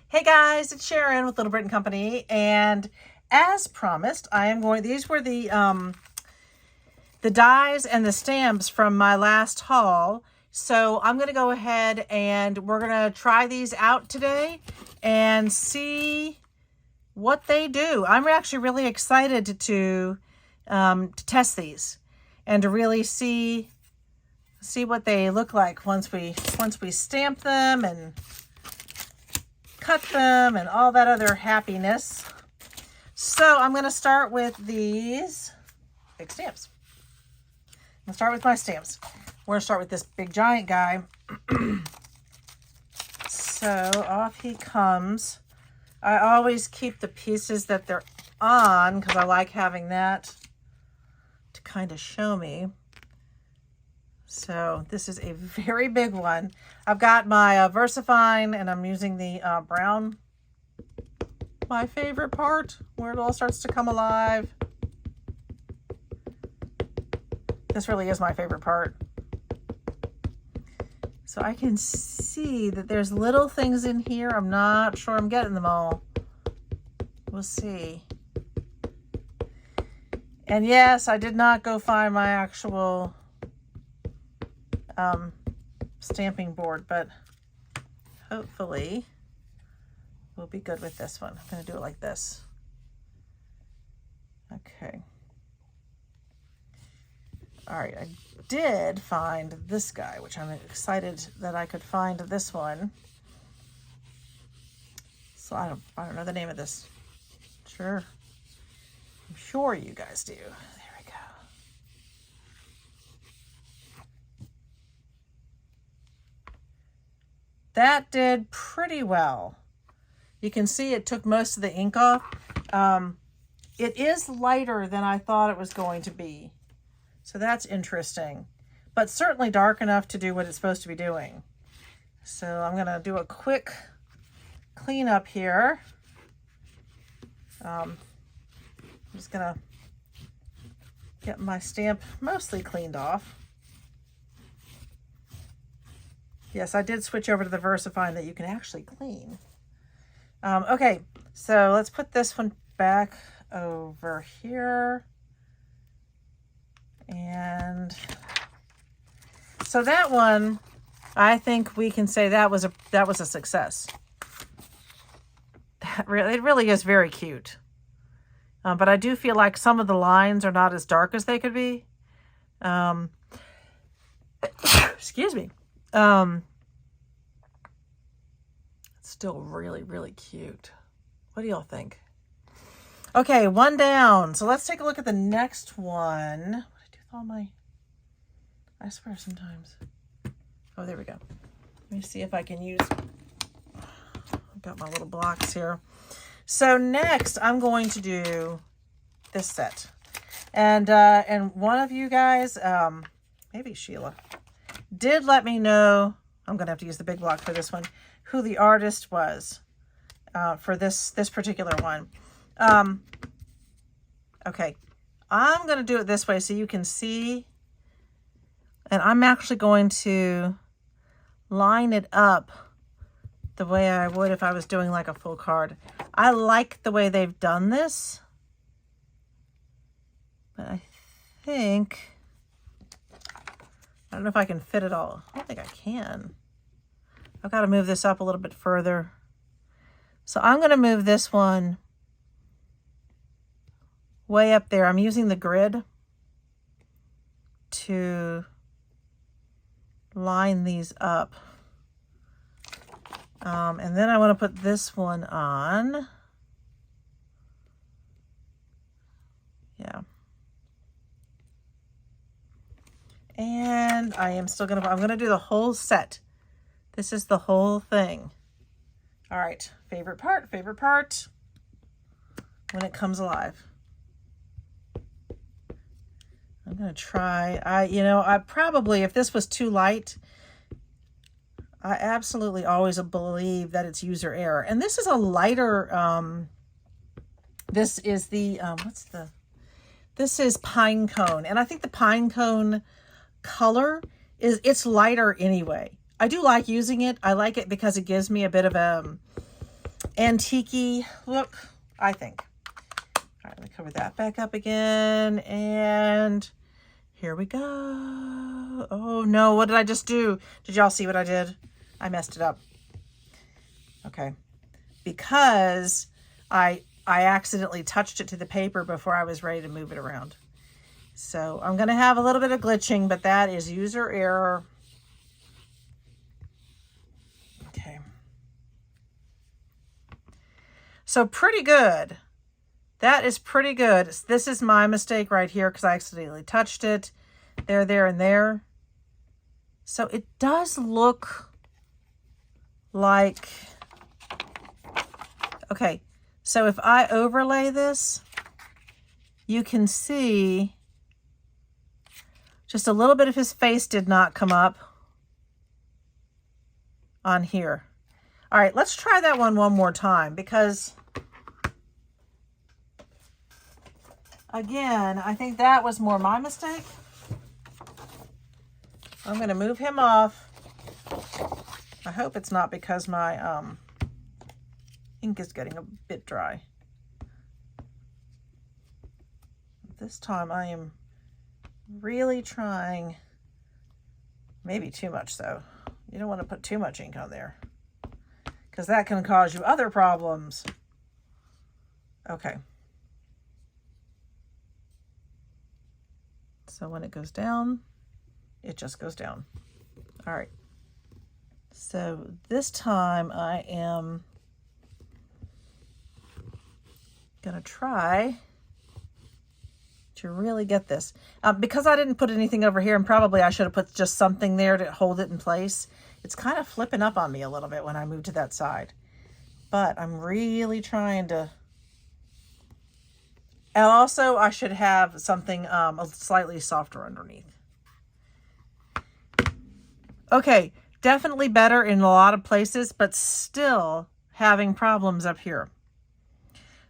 Hey guys, it's Sharon with Little Britain Company, and as promised, I am going. These were the dies and the stamps from my last haul. So I'm going to go ahead and we're going to try these out today and see what they do. I'm actually really excited to test these and to really see what they look like once we stamp them and cut them and all that other happiness. So I'm going to start with these big stamps. I'm going to start with my stamps. We're going to start with this big giant guy. So off he comes. I always keep the pieces that they're on because I like having that to kind of show me. So this is a very big one. I've got my VersaFine and I'm using the brown, my favorite part, where it all starts to come alive. This really is my favorite part. So I can see that there's little things in here. I'm not sure I'm getting them all. We'll see. And yes, I did not go find my actual stamping board, but hopefully we'll be good with this one. I'm going to do it like this. Okay. All right, I did find this guy, which I'm excited that I could find this one. So I don't know the name of this. Sure. I'm sure you guys do. There we go. That did pretty well. You can see it took most of the ink off. It is lighter than I thought it was going to be. So that's interesting, but certainly dark enough to do what it's supposed to be doing. So I'm going to do a quick cleanup here. I'm just going to get my stamp mostly cleaned off. Yes, I did switch over to the VersaFine that you can actually clean. Okay, so let's put this one back over here. And so that one, I think we can say that was a success. It really is very cute. But I do feel like some of the lines are not as dark as they could be. Excuse me. It's still really, really cute. What do y'all think? Okay, one down. So let's take a look at the next one. I swear sometimes. Oh, there we go. Let me see if I can use, I've got my little blocks here. So next I'm going to do this set. And one of you guys, maybe Sheila, did let me know, I'm going to have to use the big block for this one, who the artist was for this particular one. Okay. I'm going to do it this way so you can see, and I'm actually going to line it up the way I would if I was doing like a full card. I like the way they've done this, but I think, I don't know if I can fit it all. I don't think I can. I've got to move this up a little bit further. So I'm going to move this one way up there. I'm using the grid to line these up. And then I want to put this one on. Yeah. And I'm going to do the whole set. This is the whole thing. All right. Favorite part when it comes alive. I'm going to try, I probably, if this was too light, I absolutely always believe that it's user error. And this is a lighter, this is the, this is pine cone. And I think the pine cone color it's lighter anyway. I do like using it. I like it because it gives me a bit of antique look, I think. All right, let me cover that back up again. And here we go. Oh no, what did I just do? Did y'all see what I did? I messed it up. Okay. Because I accidentally touched it to the paper before I was ready to move it around. So I'm going to have a little bit of glitching, but that is user error. Okay. So pretty good. That is pretty good. This is my mistake right here because I accidentally touched it. There, and there. So it does look like... Okay, so if I overlay this, you can see just a little bit of his face did not come up on here. All right, let's try that one more time because, again, I think that was more my mistake. I'm going to move him off. I hope it's not because my ink is getting a bit dry. This time I am really trying, maybe too much though. You don't want to put too much ink on there because that can cause you other problems. Okay. So when it goes down, it just goes down. All right. So this time I am gonna try to really get this. Because I didn't put anything over here, and probably I should have put just something there to hold it in place. It's kind of flipping up on me a little bit when I move to that side. But I'm really trying to... And also I should have something a slightly softer underneath. Okay, definitely better in a lot of places, but still having problems up here.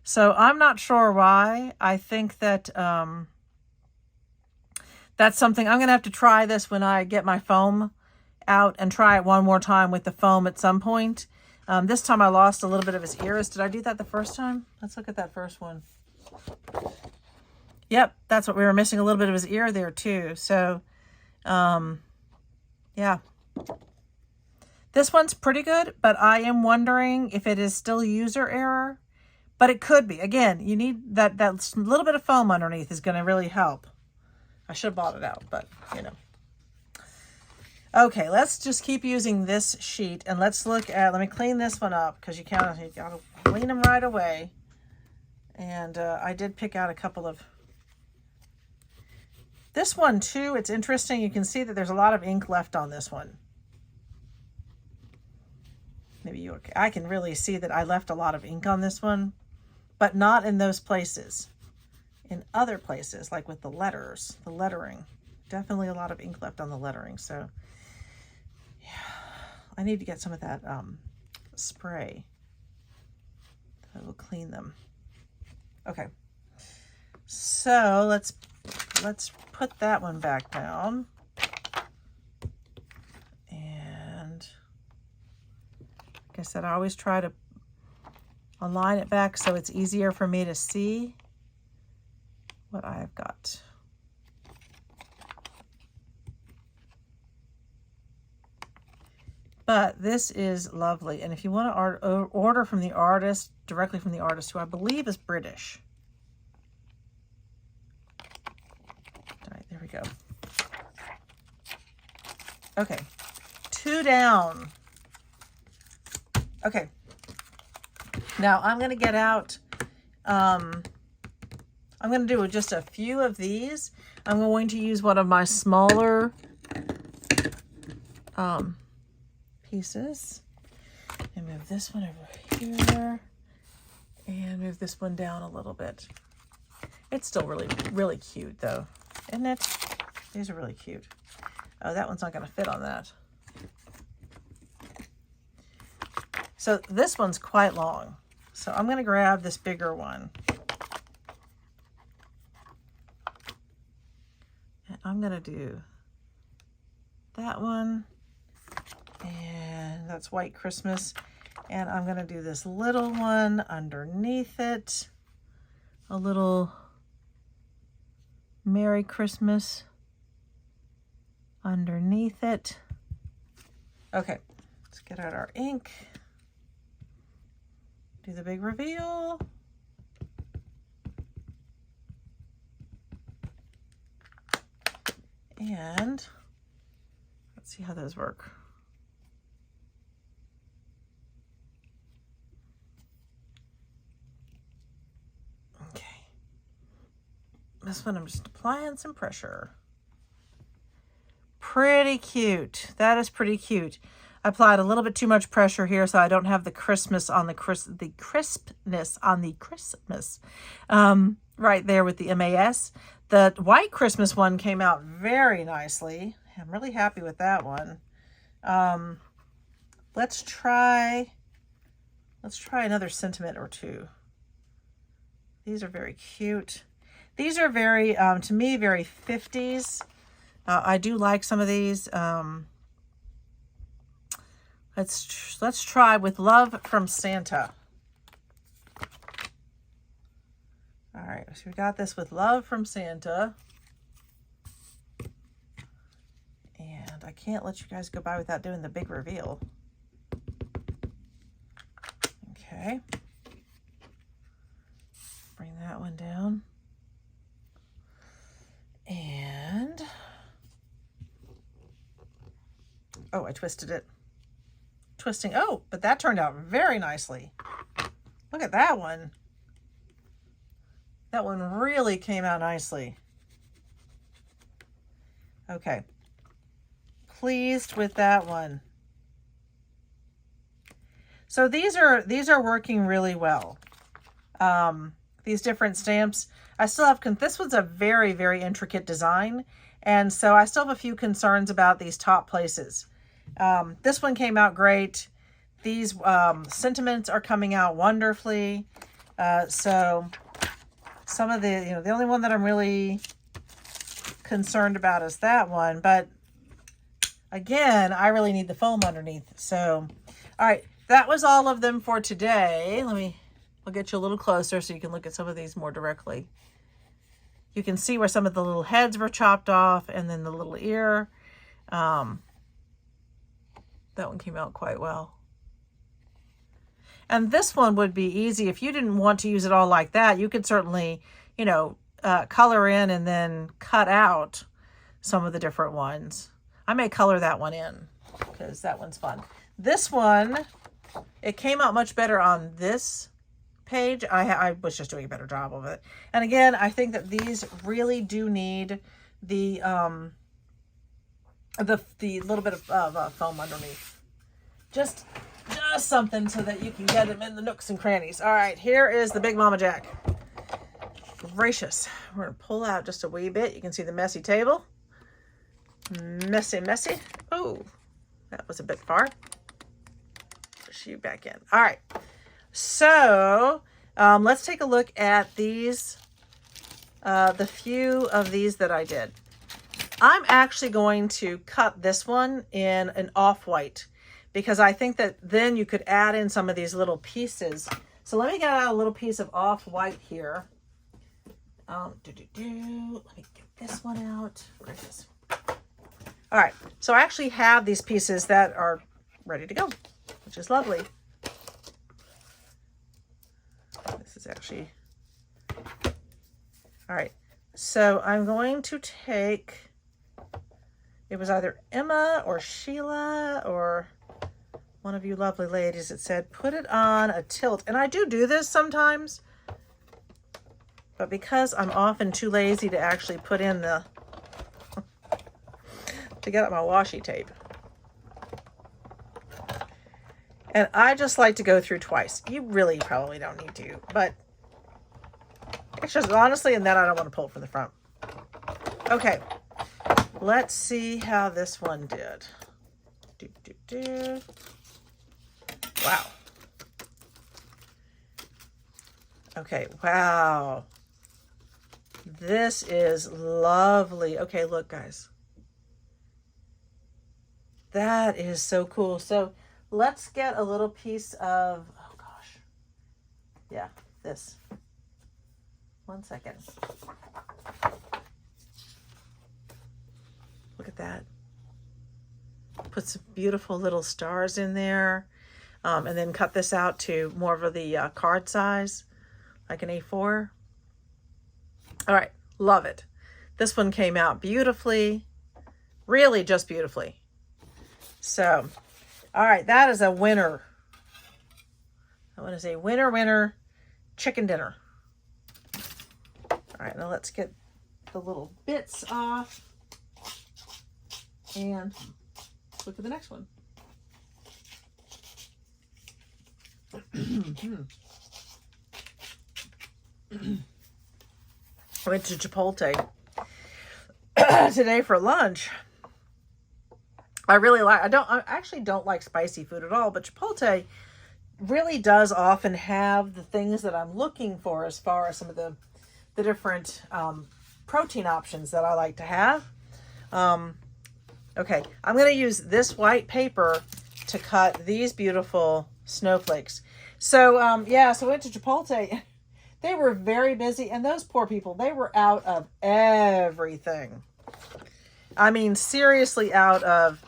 So I'm not sure why. I think that that's something I'm going to have to try this when I get my foam out and try it one more time with the foam at some point. This time I lost a little bit of his ears. Did I do that the first time? Let's look at that first one. Yep, that's what we were missing, a little bit of his ear there too. So, yeah. This one's pretty good, but I am wondering if it is still user error. But it could be. Again, you need that little bit of foam underneath is going to really help. I should have bought it out, but, you know. Okay, let's just keep using this sheet. And let's look at, let me clean this one up because you got to clean them right away. And I did pick out a couple of... This one, too, it's interesting. You can see that there's a lot of ink left on this one. Maybe I can really see that I left a lot of ink on this one. But not in those places. In other places, like with the letters, the lettering. Definitely a lot of ink left on the lettering. So, yeah. I need to get some of that spray. That will clean them. Okay. So, let's put that one back down. And, like I said, I always try to align it back so it's easier for me to see what I've got. But this is lovely. And if you want to order from the artist, directly from the artist, who I believe is British. All right, there we go. Okay, 2 down. Okay. Now I'm going to get out, I'm going to do just a few of these. I'm going to use one of my smaller pieces and move this one over here and move this one down a little bit. It's still really, really cute though, isn't it? These are really cute. Oh, that one's not going to fit on that. So this one's quite long. So I'm going to grab this bigger one. And I'm going to do that one. And that's White Christmas. And I'm going to do this little one underneath it. A little Merry Christmas underneath it. Okay, let's get out our ink. Do the big reveal. And let's see how those work. Okay. This one I'm just applying some pressure. Pretty cute. That is pretty cute. I applied a little bit too much pressure here, so I don't have the crispness on the crispness on the Christmas right there with the MAS. The white Christmas one came out very nicely. I'm really happy with that one. Let's try another sentiment or two. These are very cute. These are very, to me, very 50s. I do like some of these. Let's try With Love from Santa. All right, so we got this With Love from Santa. And I can't let you guys go by without doing the big reveal. Okay. Bring that one down. And, oh, I twisted it. Twisting, oh, but that turned out very nicely. Look at that one. That one really came out nicely. Okay. Pleased with that one. So these are working really well. These different stamps. I still have, this one's a very, very intricate design. And so I still have a few concerns about these top places. This one came out great. These sentiments are coming out wonderfully. So some of the, the only one that I'm really concerned about is that one. But again, I really need the foam underneath. So, all right, that was all of them for today. I'll get you a little closer so you can look at some of these more directly. You can see where some of the little heads were chopped off and then the little ear. That one came out quite well. And this one would be easy. If you didn't want to use it all like that, you could certainly, color in and then cut out some of the different ones. I may color that one in because that one's fun. This one, it came out much better on this page. I was just doing a better job of it. And again, I think that these really do need the little bit of foam underneath. Just something so that you can get them in the nooks and crannies. All right, here is the Big Mama Jack. Gracious. We're going to pull out just a wee bit. You can see the messy table. Messy, messy. Oh, that was a bit far. Push you back in. All right. So let's take a look at these, the few of these that I did. I'm actually going to cut this one in an off-white because I think that then you could add in some of these little pieces. So let me get out a little piece of off-white here. Let me get this one out. Where is this? All right, so I actually have these pieces that are ready to go, which is lovely. This is actually, all right. So I'm going to take, it was either Emma or Sheila or one of you lovely ladies that said, put it on a tilt. And I do this sometimes, but because I'm often too lazy to actually put in the, to get out my washi tape. And I just like to go through twice. You really probably don't need to, but it's just honestly, and then I don't want to pull it from the front. Okay, let's see how this one did. Wow. Okay, wow. This is lovely. Okay, look, guys. That is so cool. So let's get a little piece of, oh gosh. Yeah, this. 1 second. Look at that. Put some beautiful little stars in there. And then cut this out to more of the card size, like an A4. All right, love it. This one came out beautifully, really just beautifully. So, all right, that is a winner. I want to say winner, winner, chicken dinner. All right, now let's get the little bits off and look at the next one. I went to Chipotle today for lunch. I actually don't like spicy food at all, but Chipotle really does often have the things that I'm looking for as far as some of the different protein options that I like to have. Okay, I'm going to use this white paper to cut these beautiful snowflakes. So, yeah, so I went to Chipotle. They were very busy, and those poor people, they were out of everything. I mean, seriously out of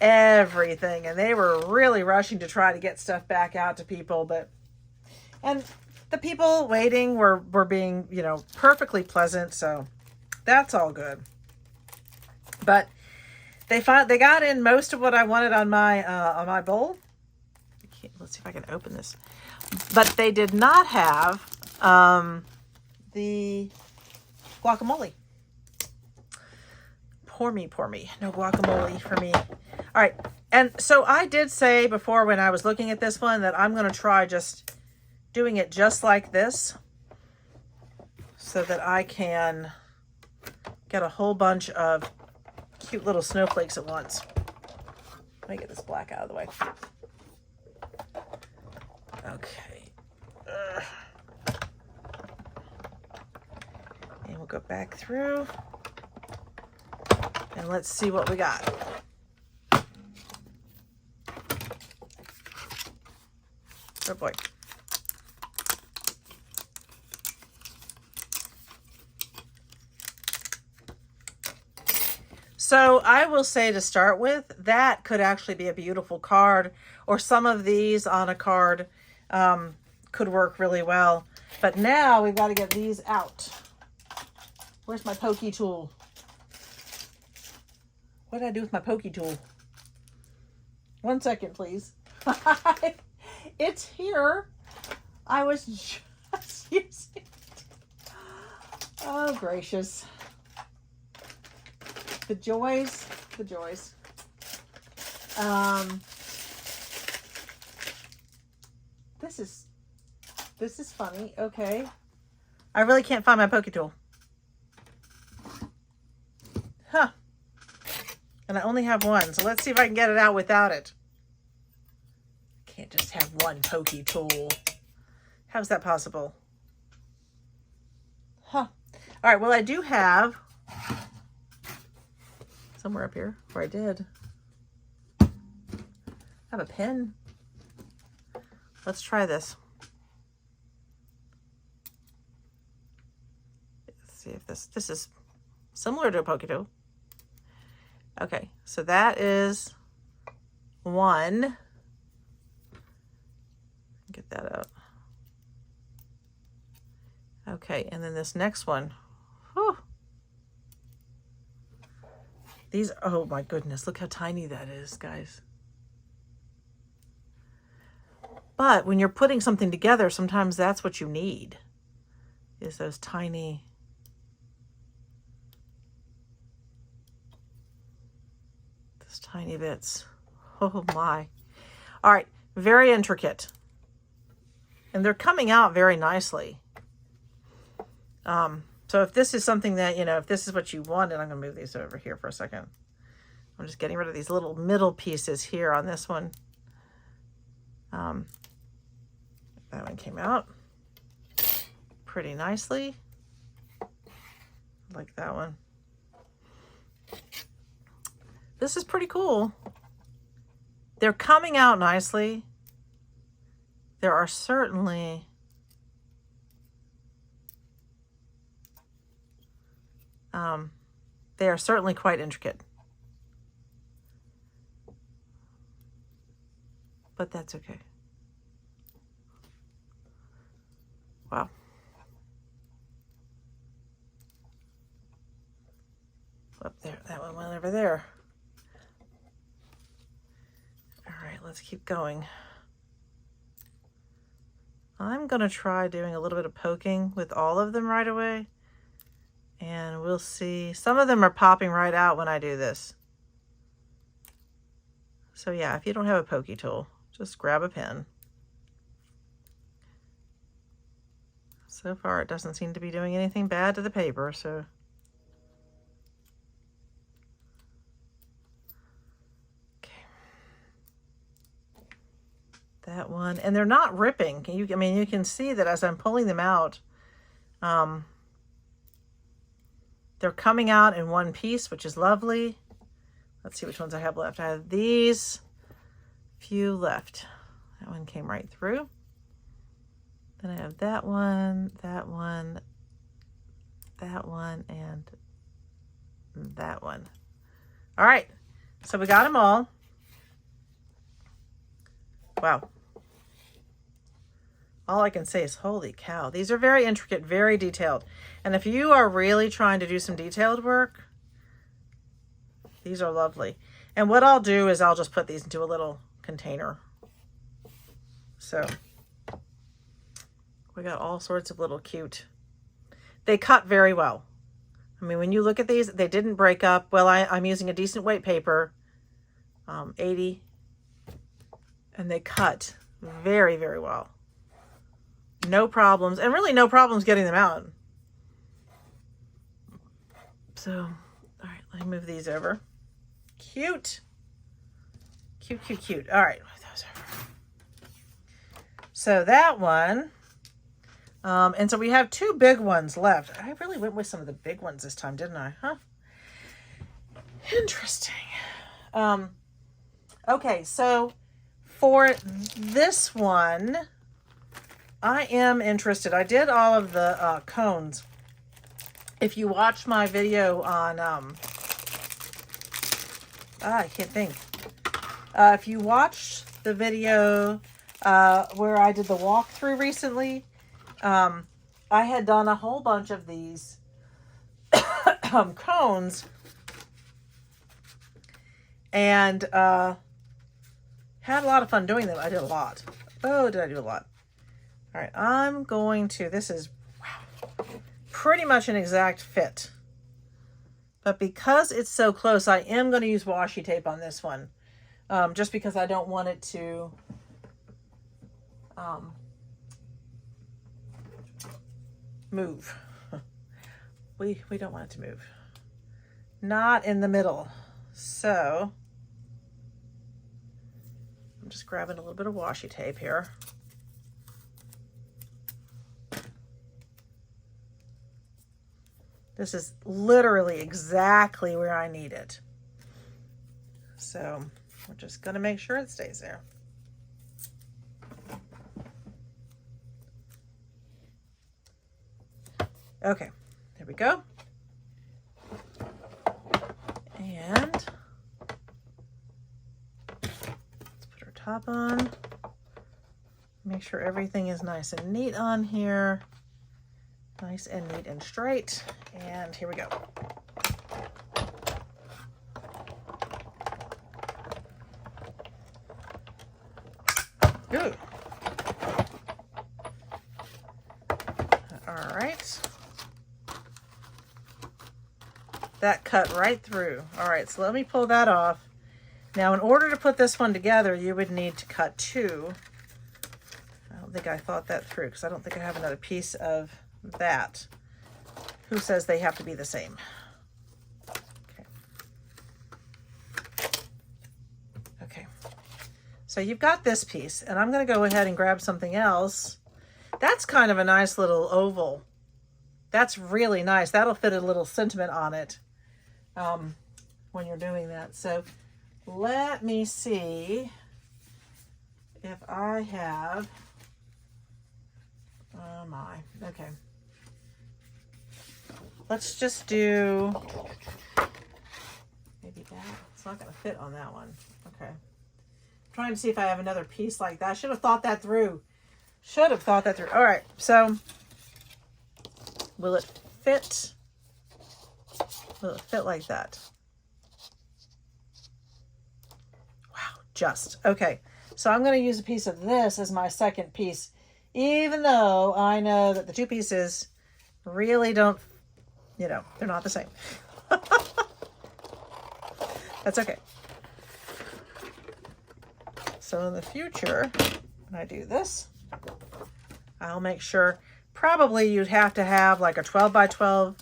everything, and they were really rushing to try to get stuff back out to people, and the people waiting were being, you know, perfectly pleasant, so that's all good. But they got in most of what I wanted on my bowl. Let's see if I can open this. But they did not have the guacamole. Poor me. No guacamole for me. All right. And so I did say before when I was looking at this one that I'm going to try just doing it just like this so that I can get a whole bunch of cute little snowflakes at once. Let me get this black out of the way. Okay. And we'll go back through. And let's see what we got. Oh boy. So I will say to start with, that could actually be a beautiful card, or some of these on a card could work really well. But now we've got to get these out. Where's my pokey tool? What did I do with my pokey tool? 1 second, please. It's here. I was just using it. Oh, gracious. The joys. This is funny. Okay. I really can't find my pokey tool. Huh. And I only have one, so let's see if I can get it out without it. I can't just have one pokey tool. How's that possible? Huh. All right, well, I do have somewhere up here where I did. I have a pen. Let's try this. Let's see if this is similar to a pokey tool. Okay, so that is one. Get that out. Okay, and then this next one. Whew. These, oh my goodness, look how tiny that is, guys. But when you're putting something together, sometimes that's what you need, is those tiny bits. Oh my. All right, very intricate. And they're coming out very nicely. So if this is something that, you know, if this is what you wanted, I'm going to move these over here for a second. I'm just getting rid of these little middle pieces here on this one. That one came out pretty nicely. Like that one. This is pretty cool. they're coming out nicely. There are certainly they are certainly quite intricate, but that's okay. Wow. Up there, that one went over there. All right, let's keep going. I'm going to try doing a little bit of poking with all of them right away. And we'll see. Some of them are popping right out when I do this. So yeah, if you don't have a pokey tool, just grab a pen. So far, it doesn't seem to be doing anything bad to the paper, so. Okay. That one, and they're not ripping. I mean, you can see that as I'm pulling them out, they're coming out in one piece, which is lovely. Let's see which ones I have left. I have these few left. That one came right through. Then I have that one, that one, that one, and that one. All right, so we got them all. Wow. All I can say is, holy cow. These are very intricate, very detailed. And if you are really trying to do some detailed work, these are lovely. And what I'll do is I'll just put these into a little container. So we got all sorts of little cute. They cut very well. I mean, when you look at these, they didn't break up. Well, I'm using a decent weight paper, 80, and they cut very, very well. No problems, and really no problems getting them out. So, all right, let me move these over. Cute. Cute, cute, cute. All right, move those over. So that one, and so we have two big ones left. I really went with some of the big ones this time, didn't I? Huh? Interesting. Okay, so for this one, I am interested. I did all of the cones. If you watch my video on, I can't think. If you watched the video where I did the walkthrough recently, I had done a whole bunch of these cones, and had a lot of fun doing them. I did a lot. Oh, did I do a lot? All right, I'm going to, this is, wow, pretty much an exact fit. But because it's so close, I am going to use washi tape on this one. Just because I don't want it to move. We don't want it to move. Not in the middle. So I'm just grabbing a little bit of washi tape here. This is literally exactly where I need it. So we're just going to make sure it stays there. Okay, there we go. And let's put our top on. Make sure everything is nice and neat on here. Nice and neat and straight. And here we go. Good. All right. That cut right through. All right, so let me pull that off. Now, in order to put this one together, you would need to cut two. I don't think I thought that through because I don't think I have another piece of that. Who says they have to be the same? Okay. Okay. So you've got this piece, and I'm going to go ahead and grab something else. That's kind of a nice little oval. That's really nice. That'll fit a little sentiment on it when you're doing that. So let me see if I have, oh my, okay. Let's just do maybe that. It's not going to fit on that one. Okay. I'm trying to see if I have another piece like that. I should have thought that through. Should have thought that through. All right. So will it fit? Will it fit like that? Wow. Just. Okay. So I'm going to use a piece of this as my second piece, even though I know that the two pieces really don't, you know, they're not the same. That's okay. So in the future, when I do this, I'll make sure, probably you'd have to have like a 12 by 12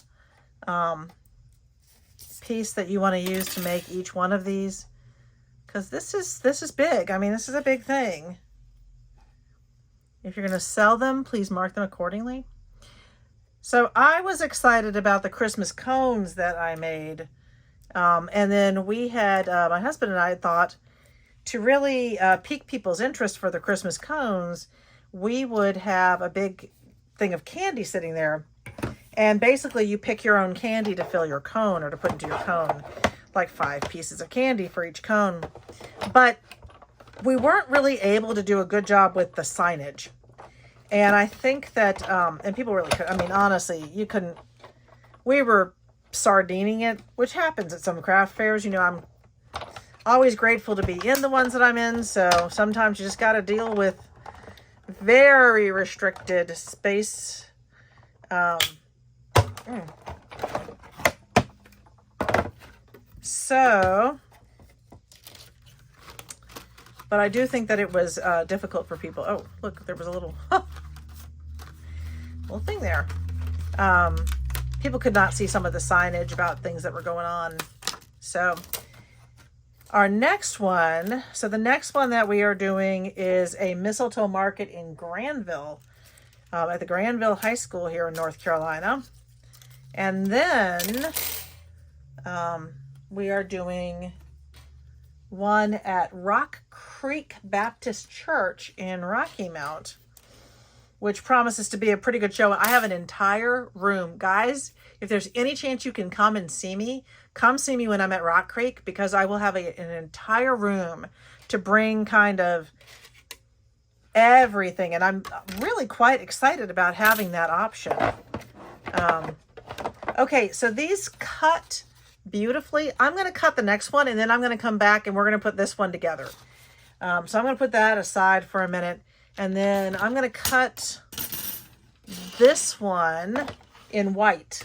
piece that you want to use to make each one of these. Because this is big. I mean, this is a big thing. If you're going to sell them, please mark them accordingly. So I was excited about the Christmas cones that I made. And then we had, my husband and I thought, to really pique people's interest for the Christmas cones, we would have a big thing of candy sitting there. And basically you pick your own candy to fill your cone or to put into your cone. Like 5 pieces of candy for each cone. But we weren't really able to do a good job with the signage. And I think that, and people really could, I mean, honestly, you couldn't, we were sardining it, which happens at some craft fairs. You know, I'm always grateful to be in the ones that I'm in. So sometimes you just got to deal with very restricted space. So, but I do think that it was difficult for people. Oh, look, there was a little, little thing there. People could not see some of the signage about things that were going on. So our next one, so the next one that we are doing is a mistletoe market in Granville, at the Granville High School here in North Carolina. And then we are doing one at Rock Creek Baptist Church in Rocky Mount, which promises to be a pretty good show. I have an entire room. Guys, if there's any chance you can come and see me, come see me when I'm at Rock Creek, because I will have an entire room to bring kind of everything. And I'm really quite excited about having that option. Okay, so these cut beautifully. I'm going to cut the next one, and then I'm going to come back and we're going to put this one together. So I'm going to put that aside for a minute, and then I'm going to cut this one in white.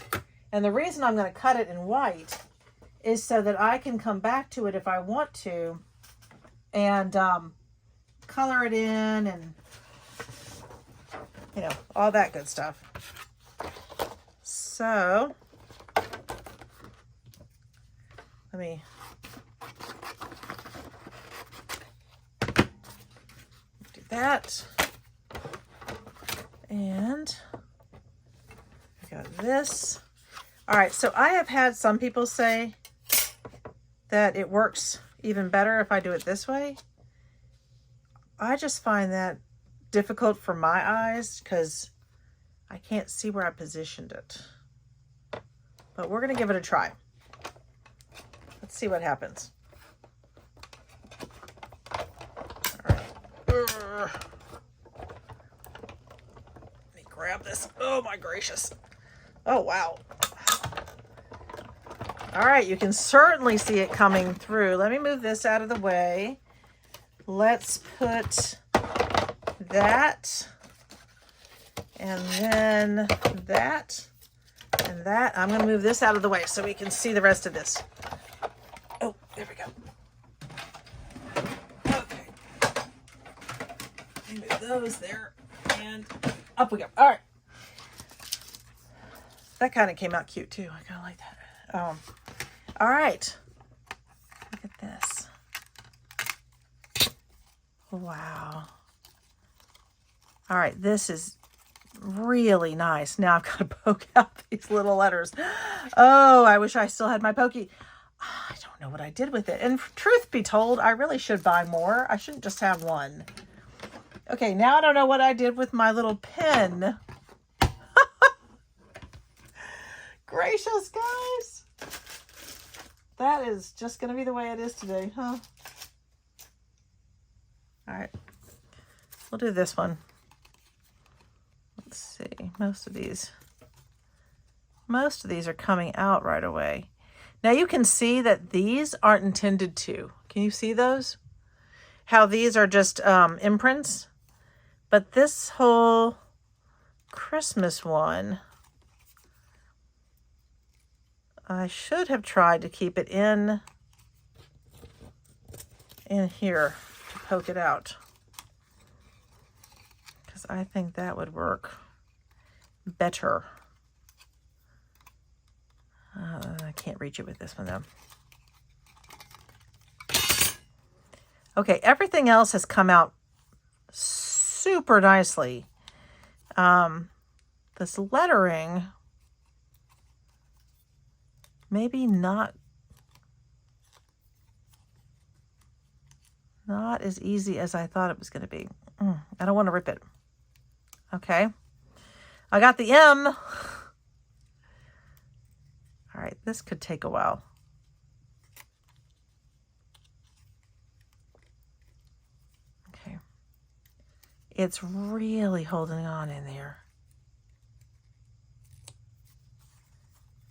And the reason I'm going to cut it in white is so that I can come back to it if I want to and color it in and, you know, all that good stuff. So let me do that. And I got this. All right, so I have had some people say that it works even better if I do it this way. I just find that difficult for my eyes because I can't see where I positioned it. But we're going to give it a try. Let's see what happens. All right. Let me grab this. Oh my gracious. Oh wow. All right, you can certainly see it coming through. Let me move this out of the way. Let's put that, and then that, and that. I'm going to move this out of the way so we can see the rest of this. Oh, there we go. Okay. Move those there, and up we go. All right. That kind of came out cute too. I kind of like that. All right. Look at this. Wow. All right, this is really nice. Now I've got to poke out these little letters. Oh, I wish I still had my pokey. I don't know what I did with it. And truth be told, I really should buy more. I shouldn't just have one. Okay, now I don't know what I did with my little pen. Gracious, guys. That is just going to be the way it is today, huh? All right. We'll do this one. Let's see. Most of these are coming out right away. Now you can see that these aren't intended to. Can you see those? How these are just imprints? But this whole Christmas one, I should have tried to keep it in here to poke it out, because I think that would work better. I can't reach it with this one though. Okay, everything else has come out super nicely. This lettering, maybe not as easy as I thought it was going to be. I don't want to rip it. Okay. I got the M. All right, this could take a while. Okay. It's really holding on in there.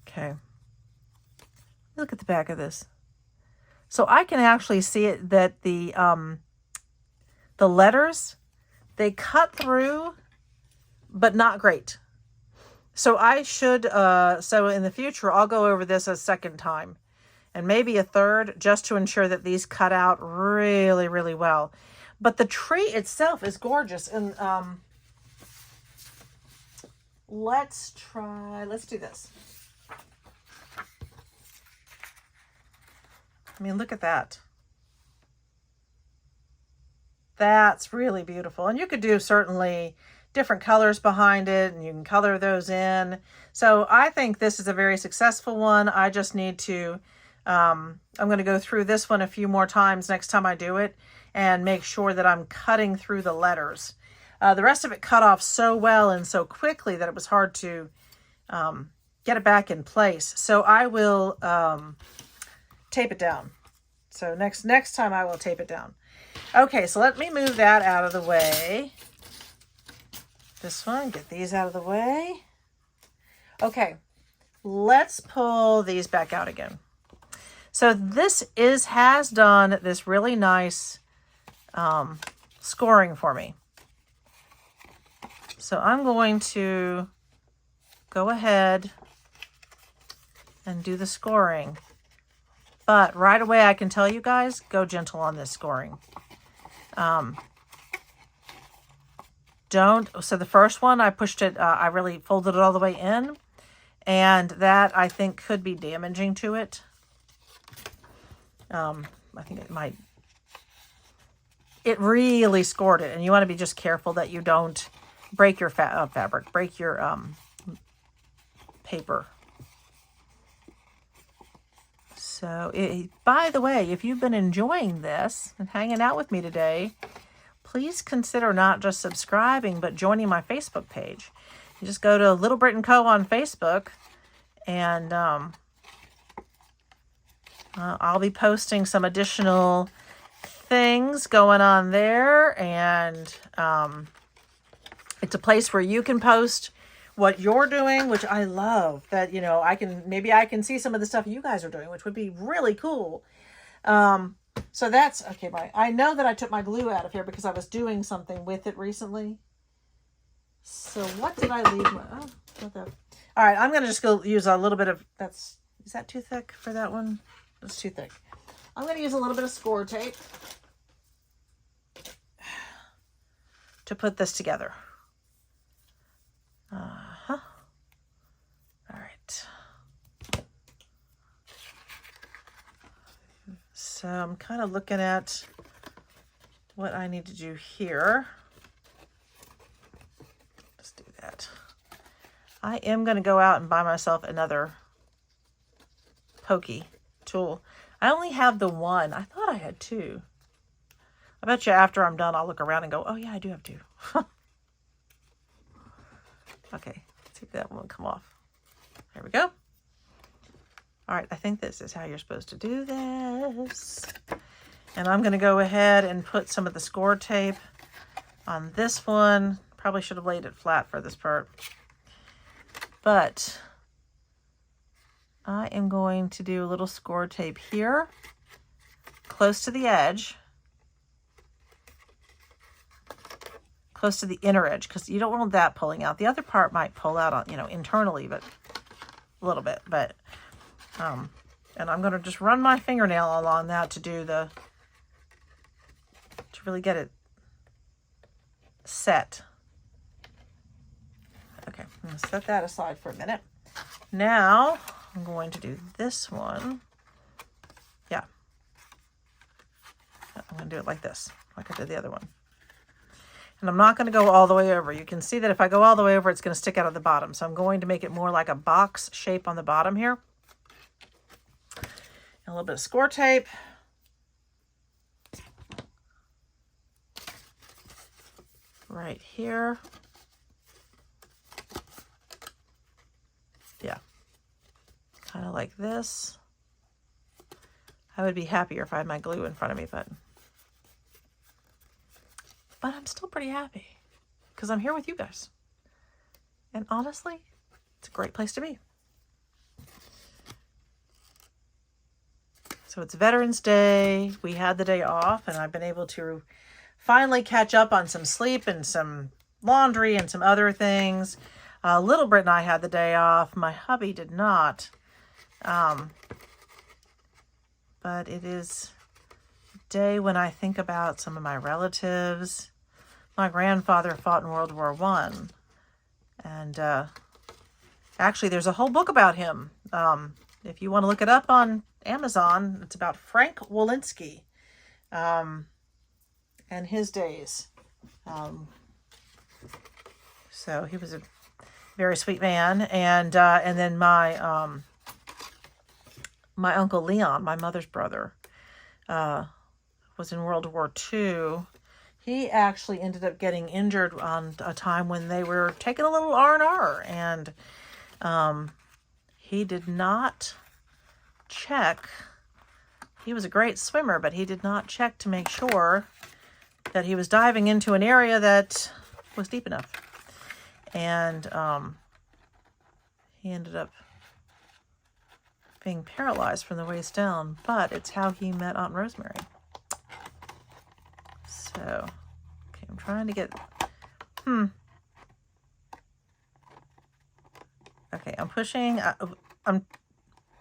Okay. Look at the back of this. So I can actually see it that the letters, they cut through, but not great. So I should, so in the future, I'll go over this a second time and maybe a third, just to ensure that these cut out really, really well. But the tree itself is gorgeous. And let's do this. I mean, look at that. That's really beautiful. And you could do certainly different colors behind it, and you can color those in. So I think this is a very successful one. I just need to, I'm going to go through this one a few more times next time I do it and make sure that I'm cutting through the letters. The rest of it cut off so well and so quickly that it was hard to get it back in place. So I will tape it down. So next time I will tape it down. Okay, so let me move that out of the way. This one, get these out of the way. Okay, let's pull these back out again. So this has done this really nice scoring for me. So I'm going to go ahead and do the scoring. But right away, I can tell you guys, go gentle on this scoring. So the first one, I pushed it, I really folded it all the way in. And that, I think, could be damaging to it. I think it might. It really scored it. And you want to be just careful that you don't break your fabric, break your paper. So, by the way, if you've been enjoying this and hanging out with me today, please consider not just subscribing, but joining my Facebook page. You just go to Little Brit & Co. on Facebook, and I'll be posting some additional things going on there, and it's a place where you can post what you're doing, which I love. That, you know, maybe I can see some of the stuff you guys are doing, which would be really cool. So that's okay. I know that I took my glue out of here because I was doing something with it recently. So what did I leave? Not that. All right, I'm going to just go use a little bit of, is that too thick for that one? That's too thick. I'm going to use a little bit of score tape to put this together. All right. So I'm kind of looking at what I need to do here. Let's do that. I am going to go out and buy myself another pokey tool. I only have the one. I thought I had two. I bet you after I'm done, I'll look around and go, oh yeah, I do have two. Okay, let's see if that one will come off. There we go. All right, I think this is how you're supposed to do this. And I'm going to go ahead and put some of the score tape on this one. Probably should have laid it flat for this part. But I am going to do a little score tape here, close to the edge. Close to the inner edge, because you don't want that pulling out. The other part might pull out on, internally, but a little bit. But, and I'm going to just run my fingernail along that to really get it set. Okay, I'm going to set that aside for a minute. Now, I'm going to do this one. Yeah. I'm going to do it like this, like I did the other one. And I'm not going to go all the way over. You can see that if I go all the way over, it's going to stick out of the bottom. So I'm going to make it more like a box shape on the bottom here. And a little bit of score tape. Right here. Yeah. Kind of like this. I would be happier if I had my glue in front of me, but I'm still pretty happy because I'm here with you guys. And honestly, it's a great place to be. So it's Veterans Day. We had the day off and I've been able to finally catch up on some sleep and some laundry and some other things. Little Brit and I had the day off. My hubby did not. But it is a day when I think about some of my relatives. My grandfather fought in World War I. And actually, there's a whole book about him. If you want to look it up on Amazon, it's about Frank Walensky and his days. So he was a very sweet man. And then my Uncle Leon, my mother's brother, was in World War II. He actually ended up getting injured on a time when they were taking a little R&R, and he did not check. He was a great swimmer, but he did not check to make sure that he was diving into an area that was deep enough. And he ended up being paralyzed from the waist down, but it's how he met Aunt Rosemary. So, okay, I'm trying to get, okay, I'm pushing,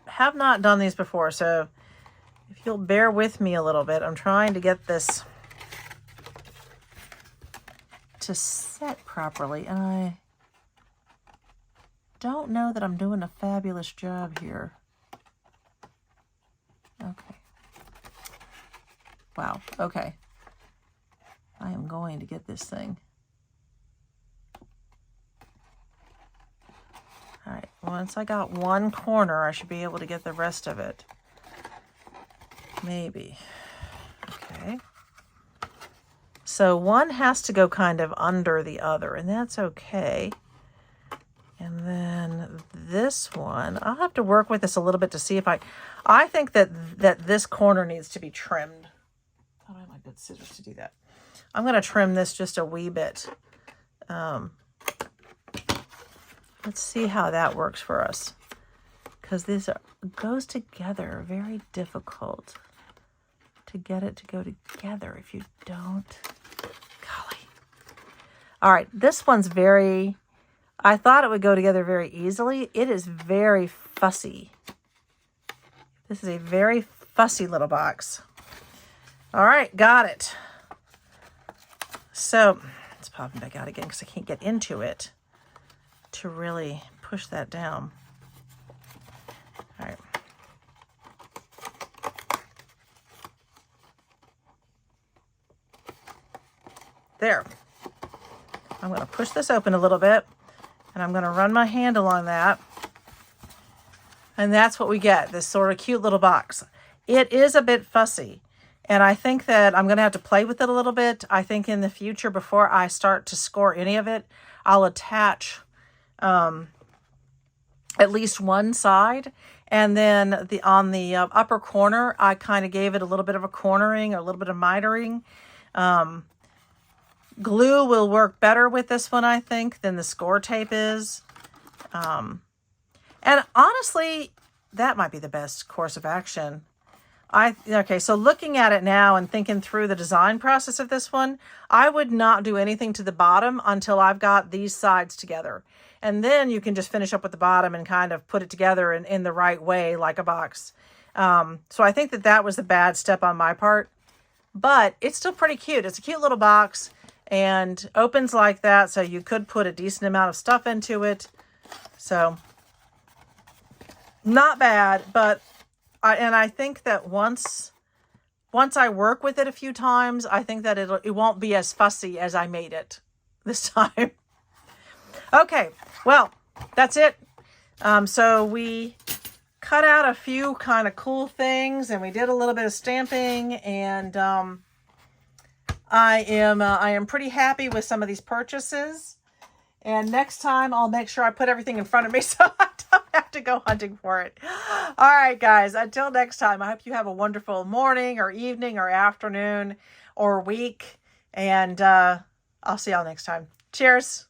have not done these before, so if you'll bear with me a little bit, I'm trying to get this to set properly, and I don't know that I'm doing a fabulous job here. Okay. Wow, okay. I am going to get this thing. All right, once I got one corner, I should be able to get the rest of it. Maybe. Okay. So one has to go kind of under the other, and that's okay. And then this one, I'll have to work with this a little bit to see if I think that this corner needs to be trimmed. I don't have my good scissors to do that. I'm going to trim this just a wee bit. Let's see how that works for us. Because this goes together. Very difficult to get it to go together if you don't. Golly. All right, this one's very, I thought it would go together very easily. It is very fussy. This is a very fussy little box. All right, got it. So let's pop them back out again because I can't get into it to really push that down. All right. There. I'm going to push this open a little bit, and I'm going to run my hand along that. And that's what we get, this sort of cute little box. It is a bit fussy. And I think that I'm going to have to play with it a little bit. I think in the future, before I start to score any of it, I'll attach at least one side. And then on the upper corner, I kind of gave it a little bit of a cornering, a little bit of mitering. Glue will work better with this one, I think, than the score tape is. And honestly, that might be the best course of action. Okay, so looking at it now and thinking through the design process of this one, I would not do anything to the bottom until I've got these sides together. And then you can just finish up with the bottom and kind of put it together in the right way, like a box. So I think that that was the bad step on my part. But it's still pretty cute. It's a cute little box and opens like that, so you could put a decent amount of stuff into it. So not bad, but I think that once I work with it a few times, I think that it won't be as fussy as I made it this time. Okay, well, that's it. So we cut out a few kind of cool things, and we did a little bit of stamping, and I am pretty happy with some of these purchases. And next time I'll make sure I put everything in front of me so I don't have to go hunting for it. All right, guys, until next time, I hope you have a wonderful morning or evening or afternoon or week. And I'll see y'all next time. Cheers.